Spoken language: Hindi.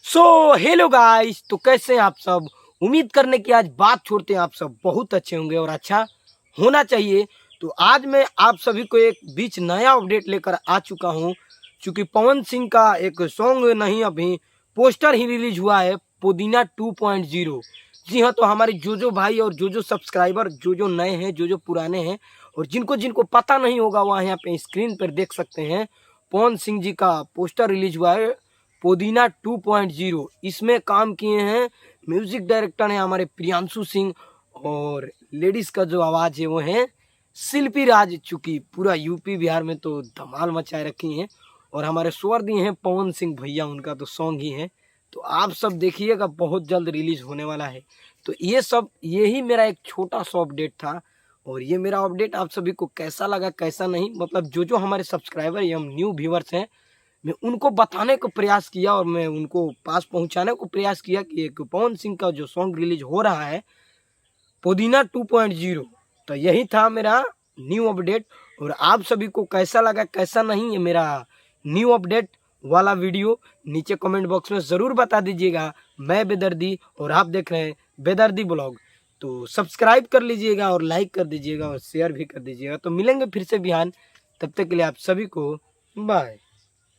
हेलो गाइस, तो कैसे हैं आप सब। उम्मीद करने की आज बात छोड़ते हैं आप सब बहुत अच्छे होंगे और अच्छा होना चाहिए। तो आज मैं आप सभी को एक बीच नया अपडेट लेकर आ चुका हूं। चूंकि पवन सिंह का एक सॉन्ग नहीं, अभी पोस्टर ही रिलीज हुआ है, पुदीना 2.0। जी हाँ, तो हमारे जो भाई और जो सब्सक्राइबर, जो नए हैं, जो पुराने हैं और जिनको जिनको पता नहीं होगा, वहाँ यहाँ पे स्क्रीन पर देख सकते हैं। पवन सिंह जी का पोस्टर रिलीज हुआ है, पुदीना 2.0। इसमें काम किए हैं, म्यूजिक डायरेक्टर हैं हमारे प्रियांशु सिंह, और लेडीज का जो आवाज है वो है शिल्पी राज। चूंकि पूरा यूपी बिहार में तो धमाल मचाए रखी हैं, और हमारे स्वर दिए हैं पवन सिंह भैया, उनका तो सॉन्ग ही है। तो आप सब देखिएगा, बहुत जल्द रिलीज होने वाला है। तो यही मेरा एक छोटा सा अपडेट था, और ये मेरा अपडेट आप सभी को कैसा लगा कैसा नहीं, मतलब जो हमारे सब्सक्राइबर या न्यू व्यूवर्स हैं, मैं उनको बताने को प्रयास किया और मैं उनको पास पहुंचाने को प्रयास किया कि एक पवन सिंह का जो सॉन्ग रिलीज हो रहा है, पुदीना 2.0। तो यही था मेरा न्यू अपडेट, और आप सभी को कैसा लगा कैसा नहीं, ये मेरा न्यू अपडेट वाला वीडियो नीचे कमेंट बॉक्स में ज़रूर बता दीजिएगा। मैं बेदर्दी और आप देख रहे हैं बेदर्दी ब्लॉग। तो सब्सक्राइब कर लीजिएगा और लाइक कर दीजिएगा और शेयर भी कर दीजिएगा। तो मिलेंगे फिर से बिहान, तब तक के लिए आप सभी को बाय।